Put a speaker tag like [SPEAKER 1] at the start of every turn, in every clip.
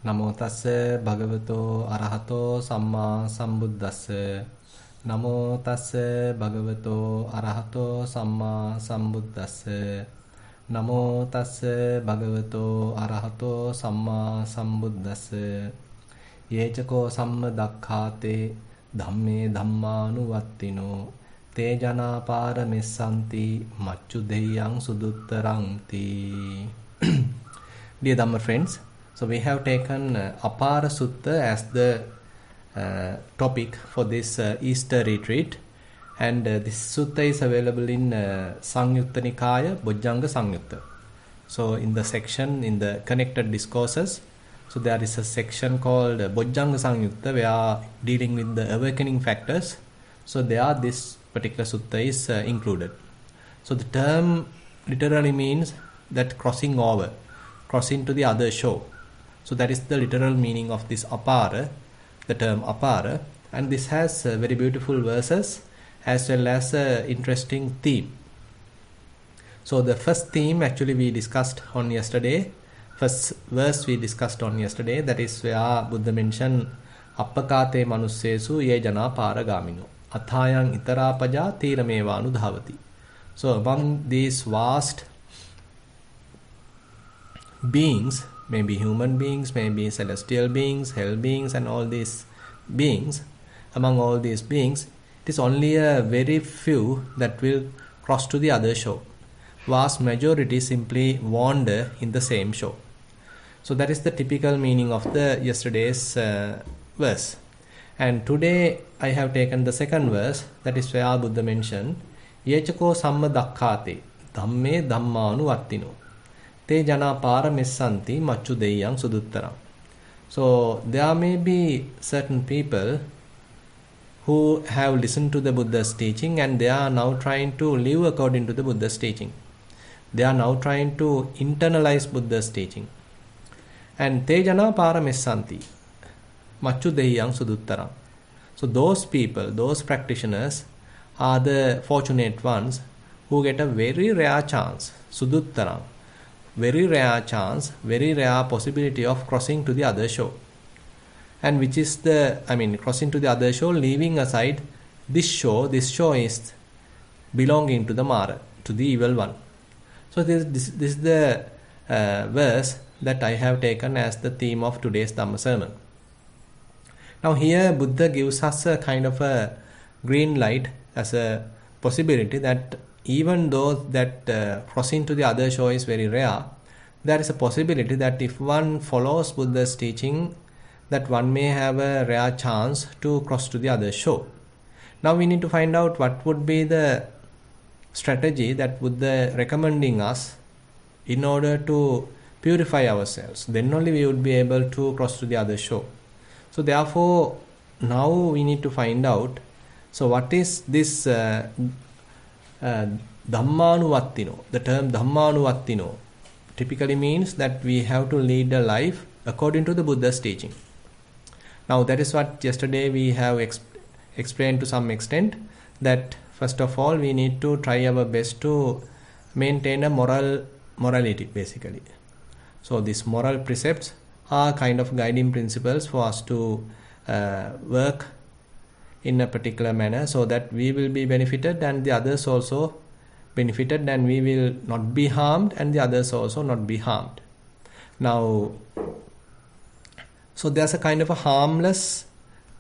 [SPEAKER 1] Namo tassa bhagavato arahato samma sambuddhassa. Namo tassa bhagavato arahato samma sambuddhassa. Namo tassa bhagavato arahato samma sambuddhassa. Yechako samma dakkhate dhamme dhammanuvattino te jana paramessanti macchu deyang suduttarangti. Dear Dhamma friends, so we have taken Apara Sutta as the topic for this Easter retreat, and this sutta is available in Sangyutta Nikaya, Bojjhanga Sangyutta. So in the section, in the connected discourses, so there is a section called Bojjhanga Sangyutta where dealing with the awakening factors. So there this particular sutta is included. So the term literally means that crossing over, crossing to the other shore. So that is the literal meaning of this apara, the term apara, and this has very beautiful verses as well as interesting theme. So the first theme actually we discussed on yesterday, first verse we discussed on yesterday, that is where Buddha mentioned appakate manussesu ye jana paragamino athayang itarapaja tiramevanu dhavati. So among these vast beings, maybe human beings, maybe celestial beings, hell beings, and all these beings, among all these beings, it is only a very few that will cross to the other shore. Vast majority simply wander in the same shore. So that is the typical meaning of the yesterday's verse. And today I have taken the second verse, that is where Buddha mentioned Yechako samma dakkhate dhamme dhammanu vattino te jana paramessanti macchu deyang suduttaram. So there may be certain people who have listened to the Buddha's teaching and they are now trying to live according to the Buddha's teaching. They are now trying to internalize Buddha's teaching. And te jana paramessanti macchu deyang suduttaram. So those people, those practitioners are the fortunate ones who get a very rare chance, suduttaram, very rare chance, very rare possibility of crossing to the other shore. And which is crossing to the other shore, leaving aside this shore is belonging to the Mara, to the evil one. So this is the verse that I have taken as the theme of today's Dhamma sermon. Now here Buddha gives us a kind of a green light as a possibility that even though that crossing to the other shore is very rare, there is a possibility that if one follows Buddha's teaching, that one may have a rare chance to cross to the other shore. Now we need to find out what would be the strategy that Buddha recommending us in order to purify ourselves. Then only we would be able to cross to the other shore. So therefore, now we need to find out, so what is this Dhammanuvattino? The term Dhammanuvattino typically means that we have to lead a life according to the Buddha's teaching. Now that is what yesterday we have explained to some extent, that first of all we need to try our best to maintain a morality basically. So these moral precepts are kind of guiding principles for us to work in a particular manner so that we will be benefited and the others also benefited, and we will not be harmed and the others also not be harmed. Now, so there's a kind of a harmless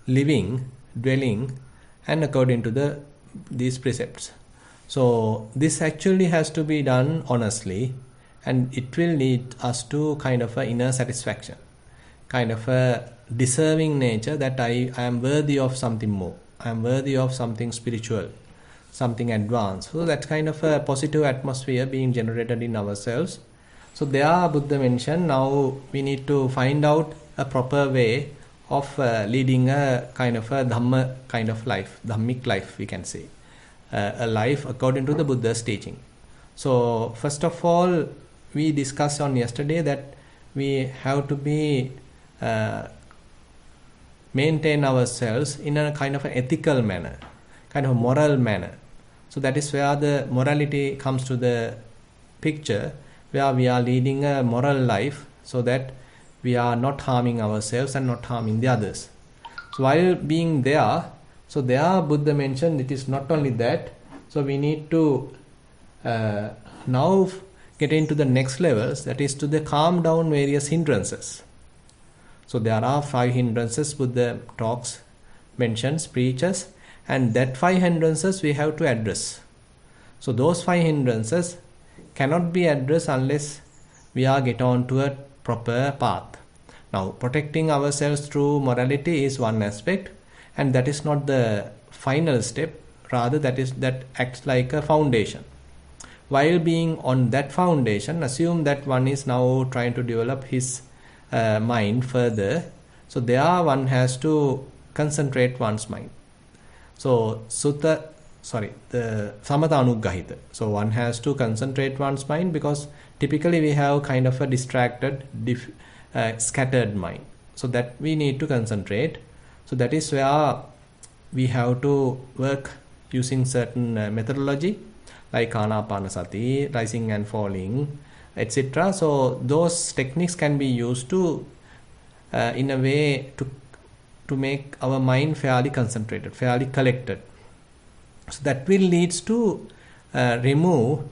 [SPEAKER 1] living, dwelling, and according to these precepts. So this actually has to be done honestly, and it will lead us to kind of a inner satisfaction, kind of a deserving nature that I am worthy of something more, I am worthy of something spiritual, something advanced. So that kind of a positive atmosphere being generated in ourselves. So there Buddha mentioned, now we need to find out a proper way of leading a kind of a Dhamma kind of life, Dhammic life we can say, a life according to the Buddha's teaching. So first of all, we discussed on yesterday that we have to be maintain ourselves in a kind of an ethical manner, kind of a moral manner. So that is where the morality comes to the picture, where we are leading a moral life so that we are not harming ourselves and not harming the others. So while being there, so there Buddha mentioned it is not only that, so we need to now get into the next levels, that is to the calm down various hindrances. So there are 5 hindrances Buddha talks, mentions, preaches, and that 5 hindrances we have to address. So those 5 hindrances cannot be addressed unless we are get on to a proper path. Now, protecting ourselves through morality is one aspect, and that is not the final step. Rather, that acts like a foundation. While being on that foundation, assume that one is now trying to develop his mind further. So there one has to concentrate one's mind. So the Samatha Anuggahita. So one has to concentrate one's mind, because typically we have kind of a distracted, scattered mind. So that we need to concentrate. So that is where we have to work using certain methodology like Anapanasati, rising and falling, etc. So those techniques can be used to in a way to make our mind fairly concentrated, fairly collected. So that will leads to remove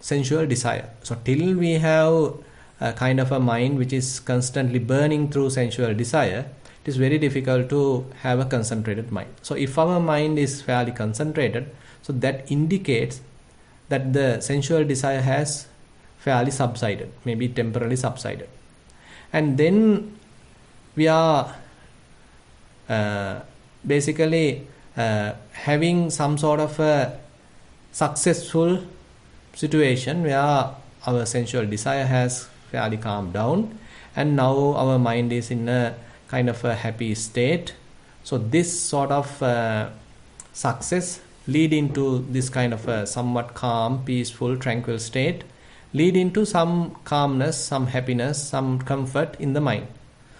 [SPEAKER 1] sensual desire. So till we have a kind of a mind which is constantly burning through sensual desire, it is very difficult to have a concentrated mind. So if our mind is fairly concentrated, so that indicates that the sensual desire has fairly subsided, maybe temporarily subsided. And then we are basically having some sort of a successful situation where our sensual desire has fairly calmed down, and now our mind is in a kind of a happy state. So this sort of success lead into this kind of a somewhat calm, peaceful, tranquil state, lead into some calmness, some happiness, some comfort in the mind.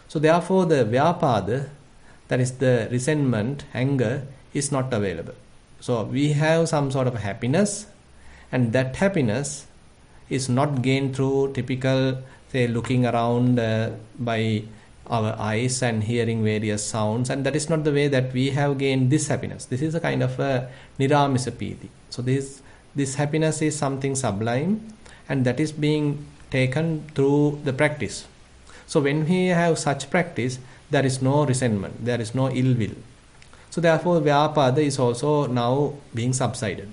[SPEAKER 1] So therefore the vyapada, that is the resentment, anger, is not available. So we have some sort of happiness, and that happiness is not gained through typical, say, looking around by our eyes and hearing various sounds, and that is not the way that we have gained this happiness. This is a kind of a niramisa piti. So this happiness is something sublime, and that is being taken through the practice. So when we have such practice, there is no resentment, there is no ill will. So therefore vyapada is also now being subsided.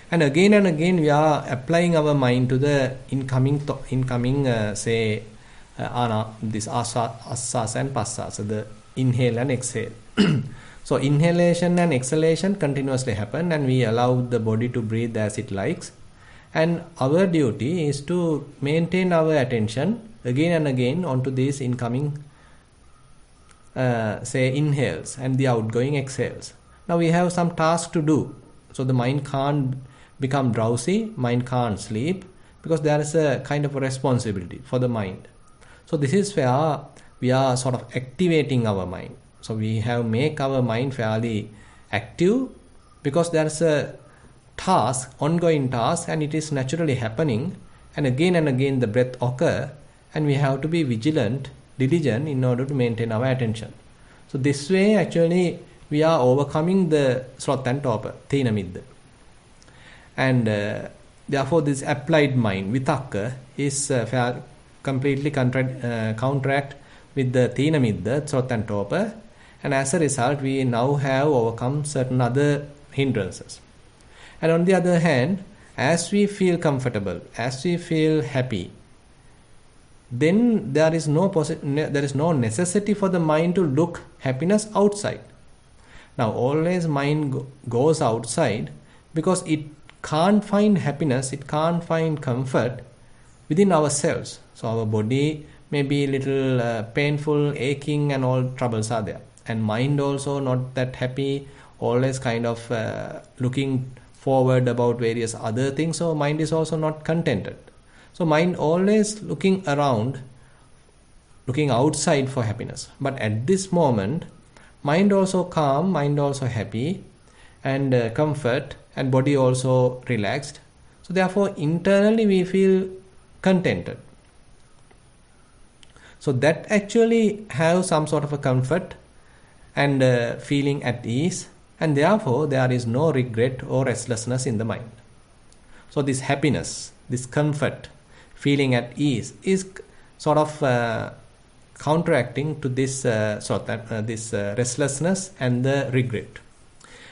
[SPEAKER 1] And again we are applying our mind to the incoming say this asasa and passasa, the inhale and exhale. So inhalation and exhalation continuously happen, and we allow the body to breathe as it likes. And our duty is to maintain our attention again and again onto these incoming say inhales and the outgoing exhales. Now we have some task to do. So the mind can't become drowsy, mind can't sleep, because there is a kind of a responsibility for the mind. So this is where we are sort of activating our mind. So we have make our mind fairly active, because there is a task, ongoing task, and it is naturally happening, and again the breath occur, and we have to be vigilant, diligent in order to maintain our attention. So this way actually we are overcoming the sloth and torpor, thina middha. And therefore this applied mind, vitakka, is completely counteract with the thina middha, sloth and torpor, and as a result we now have overcome certain other hindrances. And on the other hand, as we feel comfortable, as we feel happy, then there is no necessity for the mind to look happiness outside. Now always mind goes outside because it can't find happiness, it can't find comfort within ourselves. So our body may be a little painful, aching, and all troubles are there. And mind also not that happy, always kind of looking forward about various other things. So mind is also not contented. So mind always looking around, looking outside for happiness. But at this moment, mind also calm, mind also happy, and comfort, and body also relaxed. So therefore internally we feel contented. So that actually have some sort of a comfort and feeling at ease, and therefore there is no regret or restlessness in the mind. So this happiness, this comfort, feeling at ease is sort of counteracting to this restlessness and the regret.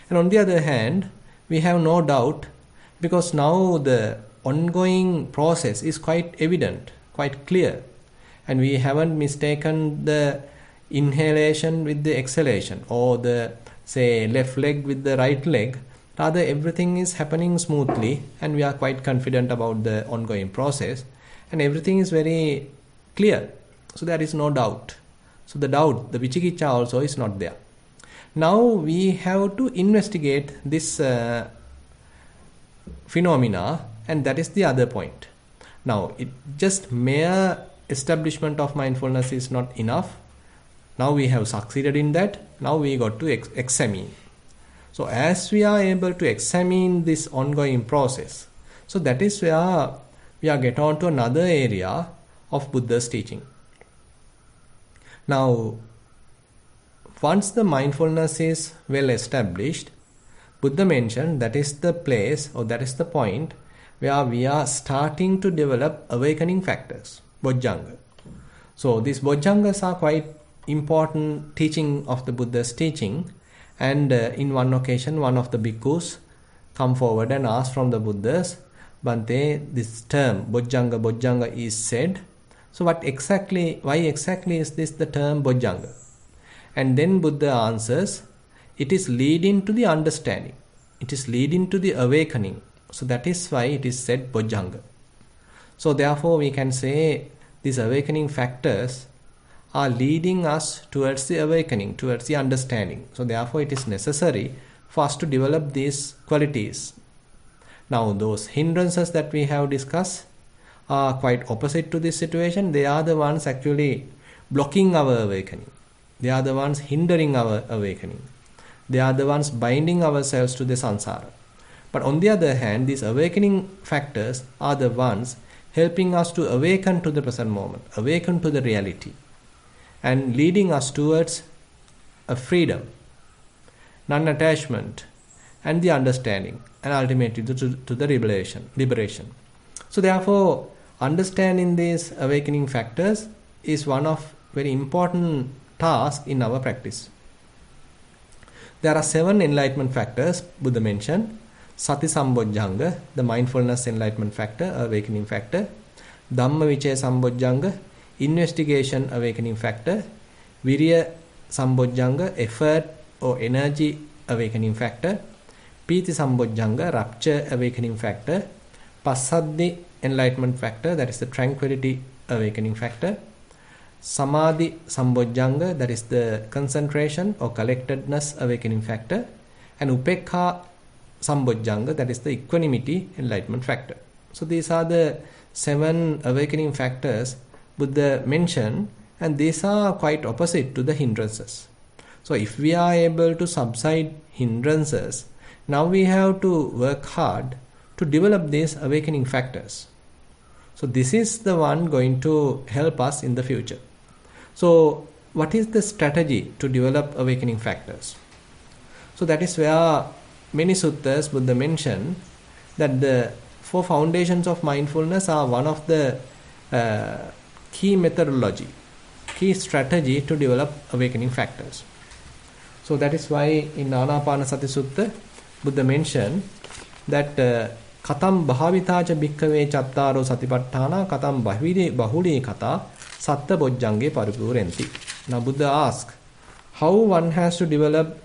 [SPEAKER 1] And on the other hand, we have no doubt, because now the ongoing process is quite evident, quite clear, and we haven't mistaken the inhalation with the exhalation, or the, say, left leg with the right leg. Rather, everything is happening smoothly, and we are quite confident about the ongoing process, and everything is very clear. So there is no doubt. So the doubt, the vichikicha also is not there. Now we have to investigate this phenomena, and that is the other point. Now, it just mere establishment of mindfulness is not enough. Now we have succeeded in that. Now we got to examine. So as we are able to examine this ongoing process, so that is where we are get on to another area of Buddha's teaching. Now, once the mindfulness is well established, Buddha mentioned that is the place, or that is the point where we are starting to develop awakening factors, Bojjhanga. So these Bojjhangas are quite important teaching of the Buddha's teaching, and in one occasion one of the bhikkhus come forward and ask from the Buddhas, Bhante, this term Bojjhanga is said. So why exactly is this the term Bojjhanga? And then Buddha answers, it is leading to the understanding. It is leading to the awakening. So that is why it is said Bojjhanga. So therefore we can say these awakening factors are leading us towards the awakening, towards the understanding. So therefore it is necessary for us to develop these qualities. Now those hindrances that we have discussed are quite opposite to this situation. They are the ones actually blocking our awakening. They are the ones hindering our awakening. They are the ones binding ourselves to the samsara. But on the other hand, these awakening factors are the ones helping us to awaken to the present moment, awaken to the reality, and leading us towards a freedom, non-attachment, and the understanding, and ultimately to the liberation. So therefore, understanding these awakening factors is one of very important tasks in our practice. There are 7 enlightenment factors Buddha mentioned. Sati Sambojjhanga, the mindfulness enlightenment factor, awakening factor. Dhamma Vichaya Sambojjhanga, investigation awakening factor. Virya Sambojjhanga, effort or energy awakening factor. Piti Sambojjhanga, rapture awakening factor. Passaddhi enlightenment factor, that is the tranquility awakening factor. Samadhi Sambojjhanga, that is the concentration or collectedness awakening factor. And Upekha Sambojjhanga, that is the equanimity enlightenment factor. So these are the 7 awakening factors Buddha mentioned, and these are quite opposite to the hindrances. So if we are able to subside hindrances, now we have to work hard to develop these awakening factors. So this is the one going to help us in the future. So what is the strategy to develop awakening factors? So that is where many suttas Buddha mentioned that the 4 foundations of mindfulness are one of the key methodology, key strategy to develop awakening factors. So that is why in Anapanasati Sutta, Buddha mentioned that katam bhavitacha bhikkhave chattaro satipatthana katam bahuli kata satta bojjhange paripurenti. Now Buddha asks how one has to develop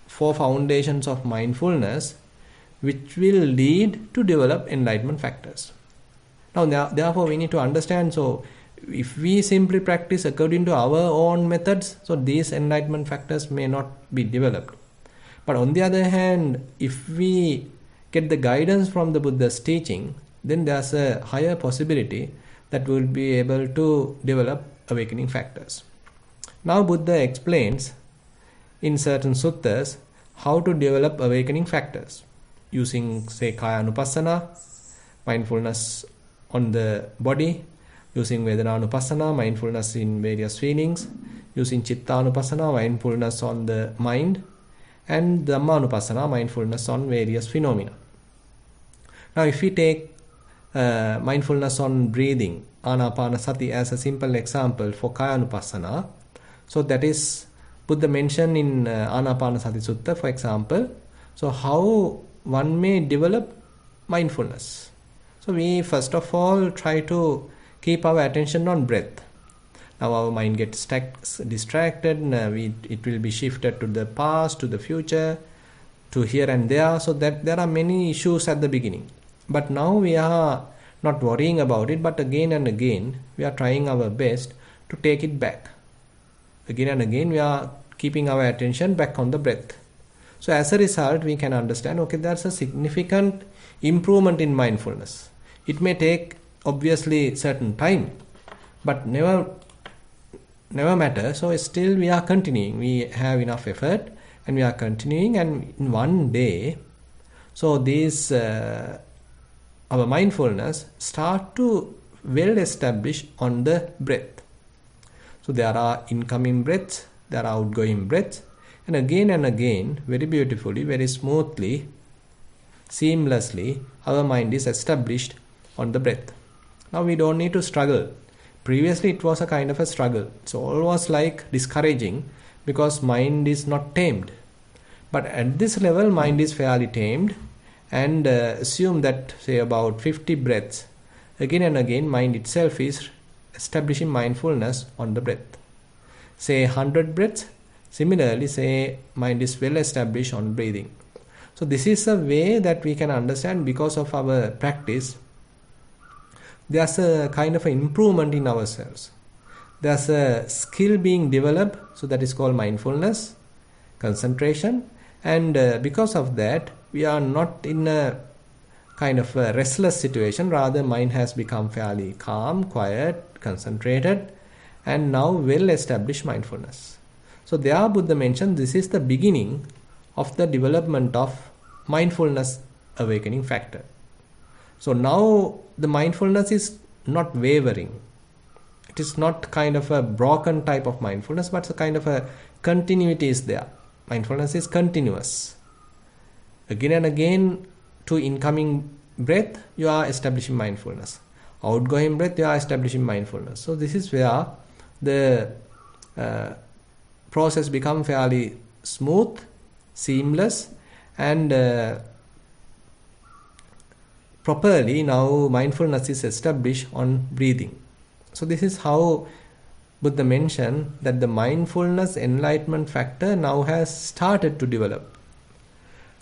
[SPEAKER 1] 4 foundations of mindfulness which will lead to develop enlightenment factors. Now therefore we need to understand, so if we simply practice according to our own methods, so these enlightenment factors may not be developed. But on the other hand, if we get the guidance from the Buddha's teaching, then there's a higher possibility that we'll be able to develop awakening factors. Now Buddha explains in certain suttas how to develop awakening factors using, say, kaya anupassana, mindfulness on the body, Using Vedananupassana, mindfulness in various feelings. Using Chittanupassana, mindfulness on the mind. And Dhammanupassana, mindfulness on various phenomena. Now if we take mindfulness on breathing, Anapanasati, as a simple example for Kayanupassana, so that is Buddha mentioned in Anapanasati Sutta, for example. So how one may develop mindfulness. So we first of all try to keep our attention on breath. Now our mind gets distracted, it will be shifted to the past, to the future, to here and there, so that there are many issues at the beginning. But now we are not worrying about it, but again and again we are trying our best to take it back. Again and again we are keeping our attention back on the breath. So as a result we can understand, okay, there's a significant improvement in mindfulness. It may take obviously certain time, but never matter. So still we are continuing. We have enough effort and we are continuing, and in one day, so these our mindfulness start to well establish on the breath. So there are incoming breaths, there are outgoing breaths, and again, very beautifully, very smoothly, seamlessly, our mind is established on the breath. Now we don't need to struggle. Previously it was a kind of a struggle. It's almost like discouraging because mind is not tamed. But at this level mind is fairly tamed, and assume that say about 50 breaths, again and again mind itself is establishing mindfulness on the breath. Say 100 breaths, similarly say mind is well established on breathing. So this is a way that we can understand, because of our practice there's a kind of an improvement in ourselves. There's a skill being developed, so that is called mindfulness, concentration, and because of that we are not in a kind of a restless situation. Rather mind has become fairly calm, quiet, concentrated, and now well established mindfulness. So there Buddha mentioned this is the beginning of the development of mindfulness awakening factor. So now the mindfulness is not wavering. It is not kind of a broken type of mindfulness, but a kind of a continuity is there. Mindfulness is continuous. Again and again, to incoming breath you are establishing mindfulness. Outgoing breath you are establishing mindfulness. So this is where the process becomes fairly smooth, seamless, and properly now mindfulness is established on breathing. So this is how Buddha mentioned that the mindfulness enlightenment factor now has started to develop.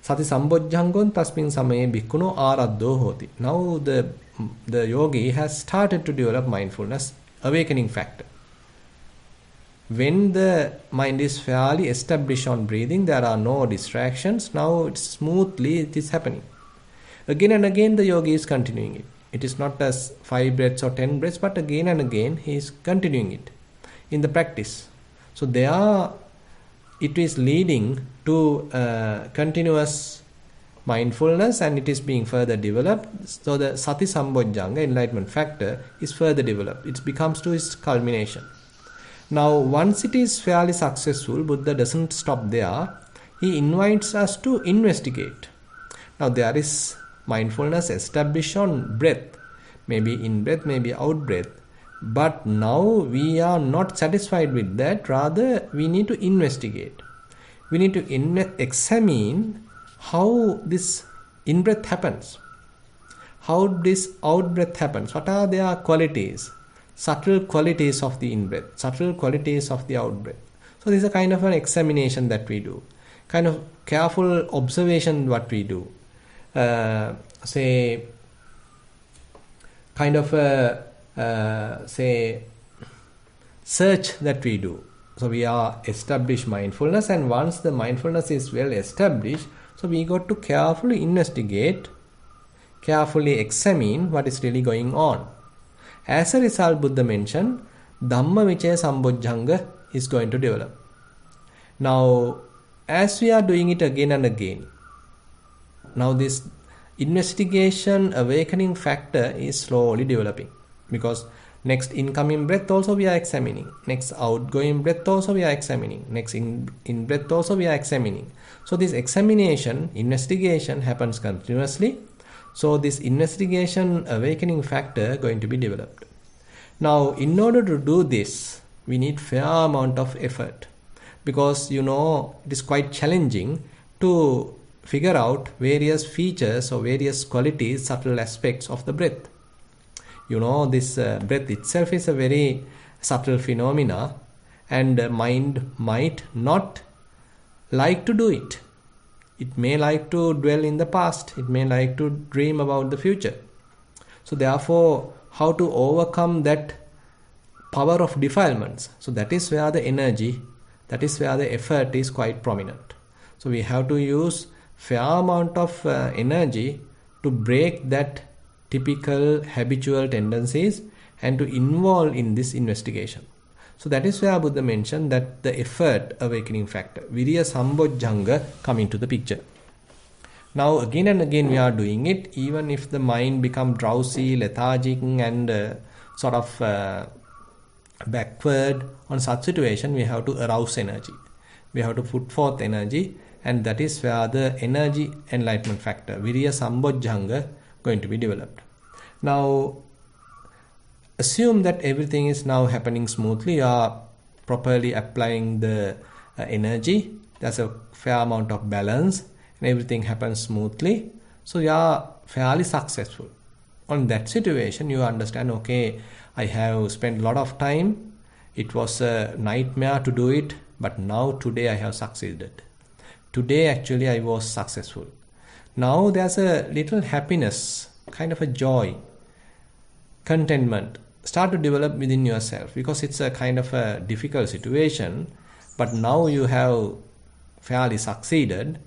[SPEAKER 1] Sati sambojjhangon tasmin samaye bhikkhuno araddo hoti. Now the yogi has started to develop mindfulness awakening factor. When the mind is fairly established on breathing, there are no distractions. Now it is happening. Again and again the yogi is continuing it. It is not as 5 breaths or 10 breaths, but again and again he is continuing it in the practice. So there it is leading to continuous mindfulness, and it is being further developed. So the sati sambojjhanga, enlightenment factor, is further developed. It becomes to its culmination. Now once it is fairly successful, Buddha doesn't stop there. He invites us to investigate. Now there is mindfulness established on breath, maybe in breath, maybe out breath. But now we are not satisfied with that. Rather, we need to investigate. We need to examine how this in-breath happens, how this out-breath happens, what are their qualities, subtle qualities of the in-breath, subtle qualities of the out-breath. So this is a kind of an examination that we do, kind of careful observation what we do. Say, kind of a say search that we do. So we are established mindfulness, and once the mindfulness is well established, so we got to carefully investigate, carefully examine what is really going on. As a result, Buddha mentioned Dhamma Vichaya Sambojjhanga is going to develop. Now as we are doing it again and again, now this investigation awakening factor is slowly developing, because Next incoming breath also we are examining. Next outgoing breath also we are examining. Next in breath also we are examining. So this examination, investigation happens continuously. So this investigation awakening factor going to be developed. Now in order to do this, we need fair amount of effort, because it is quite challenging to figure out various features or various qualities, subtle aspects of the breath. This breath itself is a very subtle phenomena, and mind might not like to do it. It may like to dwell in the past. It may like to dream about the future. So therefore, how to overcome that power of defilements? So that is where the energy, that is where the effort is quite prominent. So we have to use fair amount of energy to break that typical habitual tendencies and to involve in this investigation. So that is where Buddha mentioned that the effort awakening factor, Virya Sambojjhanga, come into the picture. Now again and again we are doing it, even if the mind becomes drowsy, lethargic and sort of backward on such situation, we have to arouse energy. We have to put forth energy, and that is where the energy enlightenment factor, Virya Sambojjhanga, going to be developed. Now assume that everything is now happening smoothly. You are properly applying the energy. There's a fair amount of balance and everything happens smoothly. So you are fairly successful. On that situation, you understand, okay, I have spent a lot of time. It was a nightmare to do it, but now today I have succeeded. Today actually I was successful. Now there's a little happiness, kind of a joy, contentment start to develop within yourself, because it's a kind of a difficult situation, but now you have fairly succeeded,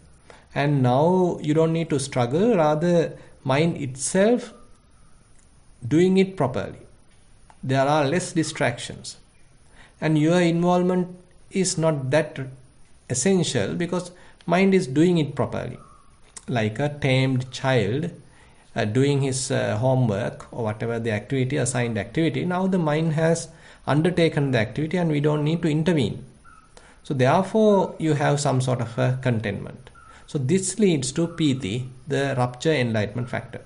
[SPEAKER 1] and now you don't need to struggle, rather mind itself doing it properly. There are less distractions, and your involvement is not that essential because mind is doing it properly, like a tamed child doing his homework or whatever the activity, assigned activity. Now the mind has undertaken the activity and we don't need to intervene. So therefore you have some sort of a contentment. So this leads to piti, the rupture enlightenment factor.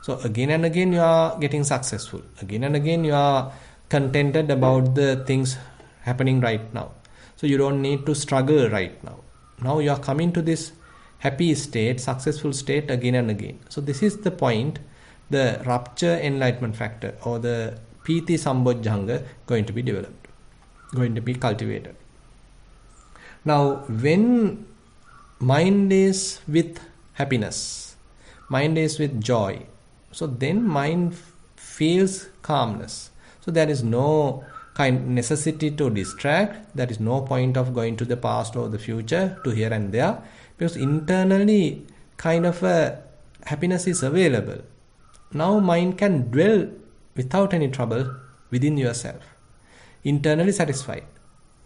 [SPEAKER 1] So again and again you are getting successful. Again and again you are contented about the things happening right now. So you don't need to struggle right now. Now you are coming to this happy state, successful state again and again. So this is the point, the rupture enlightenment factor or the piti sambojjhanga going to be developed, going to be cultivated. Now when mind is with happiness, mind is with joy, so then mind feels calmness. So there is no kind necessity to distract. There is no point of going to the past or the future, to here and there, because internally kind of a happiness is available. Now mind can dwell without any trouble within yourself, internally satisfied.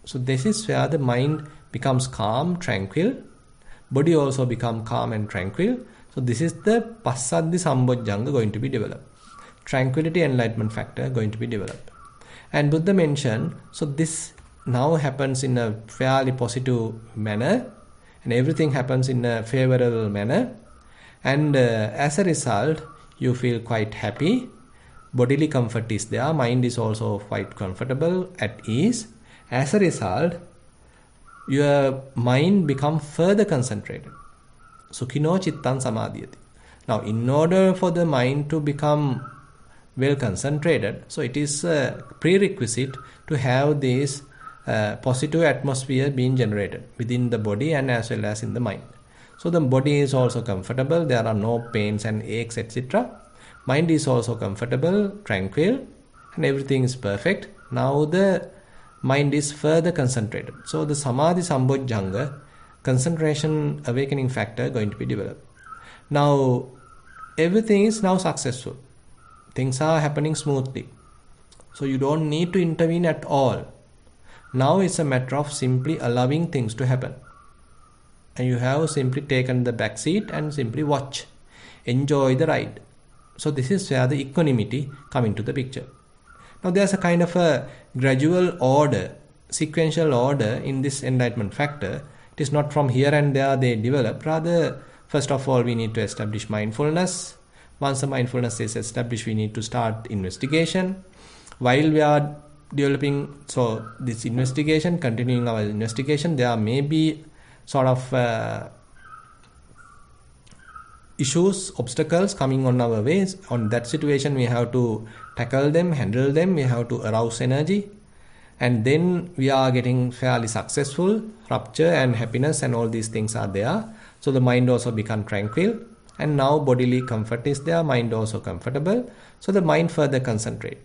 [SPEAKER 1] So this is where the mind becomes calm, tranquil. Body also become calm and tranquil. So this is the Passaddhi Sambojjhanga going to be developed. Tranquility enlightenment factor going to be developed. And Buddha mentioned, so this now happens in a fairly positive manner, and everything happens in a favorable manner, and as a result you feel quite happy. Bodily comfort is there, mind is also quite comfortable, at ease. As a result, your mind becomes further concentrated. Sukhino chittan samadhyati. Now in order for the mind to become well concentrated, so it is a prerequisite to have this positive atmosphere being generated within the body and as well as in the mind. So the body is also comfortable, there are no pains and aches, etc. Mind is also comfortable, tranquil, and everything is perfect. Now the mind is further concentrated. So the samadhi sambojjhanga, concentration awakening factor, going to be developed. Now everything is now successful. Things are happening smoothly. So you don't need to intervene at all. Now it's a matter of simply allowing things to happen. And you have simply taken the back seat and simply watch. Enjoy the ride. So this is where the equanimity come into the picture. Now there's a kind of a gradual order, sequential order in this enlightenment factor. It is not from here and there they develop. Rather, first of all, we need to establish mindfulness. Once the mindfulness is established, we need to start investigation. While we are developing, so this investigation, continuing our investigation, there may be sort of issues, obstacles coming on our ways. On that situation, we have to tackle them, handle them, we have to arouse energy, and then we are getting fairly successful. Rapture and happiness and all these things are there. So the mind also become tranquil, and now bodily comfort is there, mind also comfortable. So the mind further concentrate.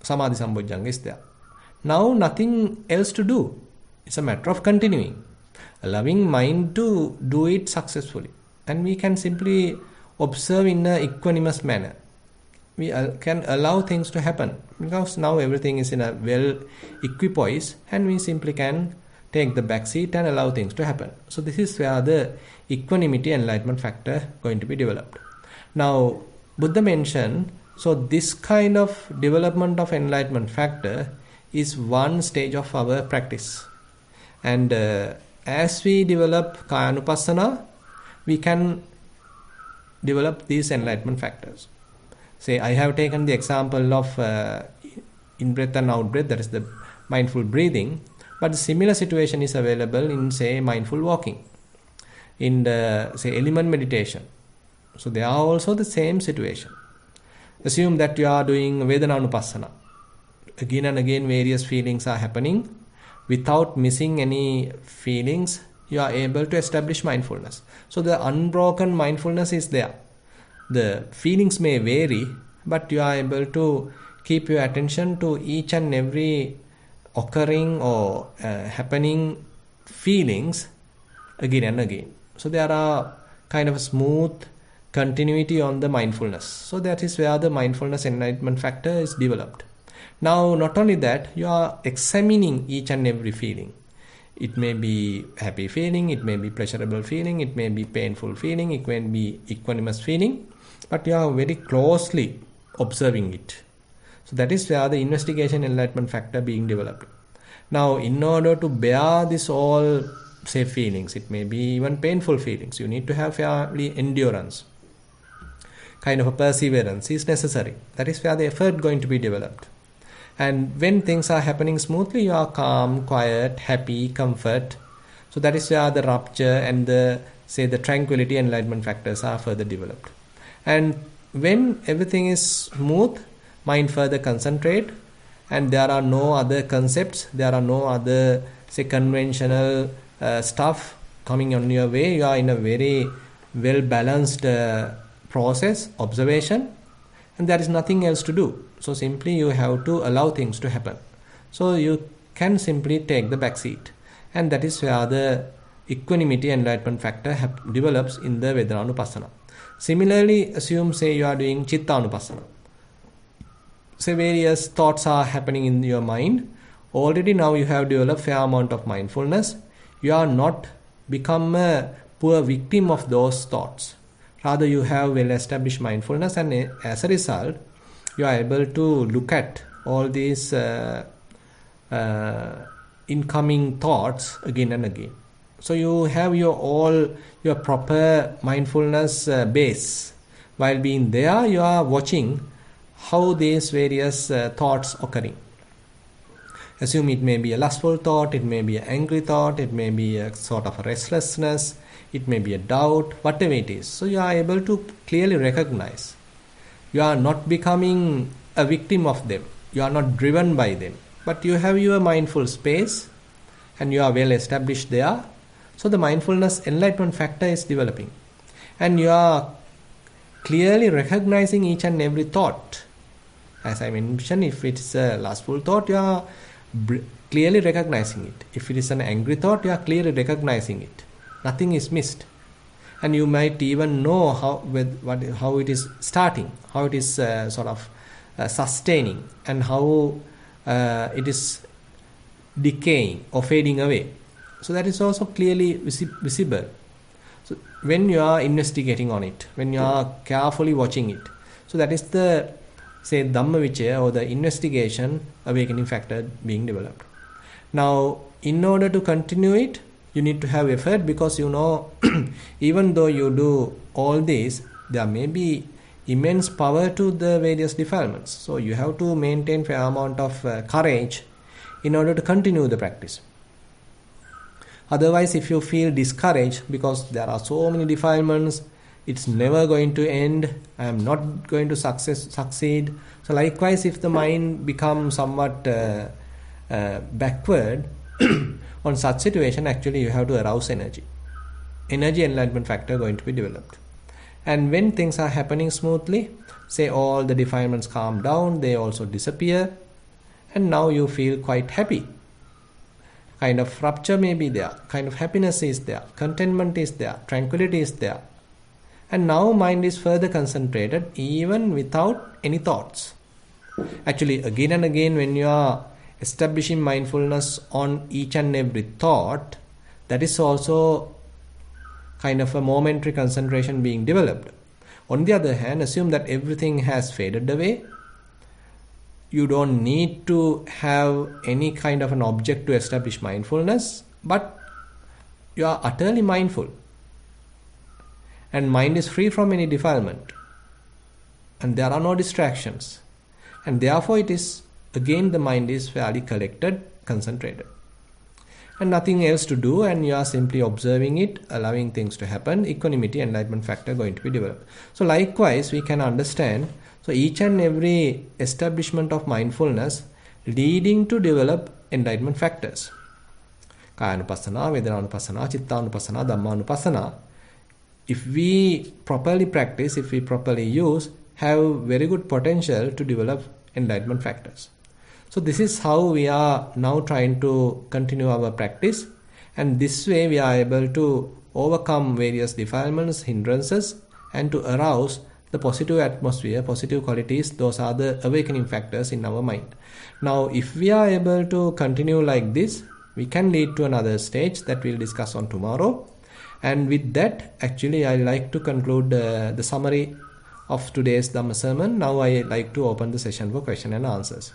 [SPEAKER 1] Samadhi Sambojjhanga is there. Now nothing else to do. It's a matter of continuing, allowing mind to do it successfully. And we can simply observe in an equanimous manner. We can allow things to happen because now everything is in a well equipoise, and we simply can take the back seat and allow things to happen. So this is where the equanimity enlightenment factor going to be developed. Now Buddha mentioned, so this kind of development of enlightenment factor is one stage of our practice. And as we develop Kayanupassana, we can develop these enlightenment factors. Say, I have taken the example of in-breath and out-breath, that is the mindful breathing, but the similar situation is available in, say, mindful walking, in the, say, element meditation. So they are also the same situation. Assume that you are doing Vedananupassana. Again and again various feelings are happening. Without missing any feelings, you are able to establish mindfulness. So the unbroken mindfulness is there. The feelings may vary, but you are able to keep your attention to each and every occurring or happening feelings again and again. So there are kind of a smooth continuity on the mindfulness. So that is where the mindfulness enlightenment factor is developed. Now not only that, you are examining each and every feeling. It may be happy feeling, it may be pleasurable feeling, it may be painful feeling, it may be equanimous feeling, but you are very closely observing it. So that is where the investigation enlightenment factor being developed. Now in order to bear this all, say, feelings, it may be even painful feelings, you need to have fairly endurance. Kind of a perseverance is necessary. That is where the effort going to be developed. And when things are happening smoothly, you are calm, quiet, happy, comfort. So that is where the rapture and the, say, the tranquility enlightenment factors are further developed. And when everything is smooth, mind further concentrate, and there are no other concepts, there are no other, say, conventional stuff coming on your way. You are in a very well balanced process, observation, and there is nothing else to do. So simply you have to allow things to happen. So you can simply take the back seat, and that is where the equanimity enlightenment factor develops in the Vedananupassana. Similarly, assume, say, you are doing Chittanupassana. Say various thoughts are happening in your mind. Already now you have developed fair amount of mindfulness. You are not become a poor victim of those thoughts. Rather, you have well established mindfulness, and as a result, you are able to look at all these incoming thoughts again and again. So you have your proper mindfulness base. While being there, you are watching how these various thoughts occurring. Assume it may be a lustful thought, it may be an angry thought, it may be a sort of a restlessness, it may be a doubt, whatever it is. So you are able to clearly recognize. You are not becoming a victim of them. You are not driven by them. But you have your mindful space, and you are well established there. So the mindfulness enlightenment factor is developing. And you are clearly recognizing each and every thought. As I mentioned, if it is a lustful thought, you are clearly recognizing it. If it is an angry thought, you are clearly recognizing it. Nothing is missed. And you might even know how it is starting, how it is sustaining, and how it is decaying or fading away. So that is also clearly visible. So when you are investigating on it, when you are carefully watching it, so that is the say Dhammavichaya, or the investigation awakening factor being developed. Now, in order to continue it, you need to have effort, because even though you do all this, there may be immense power to the various defilements. So you have to maintain fair amount of courage in order to continue the practice. Otherwise, if you feel discouraged because there are so many defilements, it's never going to end, I am not going to succeed. So likewise, if the mind becomes somewhat backward on such situation, actually you have to arouse energy enlightenment factor going to be developed. And when things are happening smoothly, say all the defilements calm down, they also disappear, and now you feel quite happy. Kind of rapture may be there, kind of happiness is there, contentment is there, tranquility is there, and now mind is further concentrated even without any thoughts. Actually, again and again, when you are establishing mindfulness on each and every thought, that is also kind of a momentary concentration being developed. On the other hand, assume that everything has faded away. You don't need to have any kind of an object to establish mindfulness, but you are utterly mindful. And mind is free from any defilement. And there are no distractions. And therefore it is, again, the mind is fairly collected, concentrated. And nothing else to do, and you are simply observing it, allowing things to happen. Equanimity, enlightenment factor going to be developed. So likewise, we can understand, so each and every establishment of mindfulness leading to develop enlightenment factors. Kayanupassana, Vedananupassana, Chittanupassana, Dhammanupassana. If we properly practice, if we properly use, have very good potential to develop enlightenment factors. So this is how we are now trying to continue our practice, and this way we are able to overcome various defilements, hindrances, and to arouse the positive atmosphere, positive qualities. Those are the awakening factors in our mind. Now, if we are able to continue like this, we can lead to another stage that we'll discuss on tomorrow. And with that, actually, I like to conclude the summary of today's Dhamma sermon. Now I like to open the session for question and answers.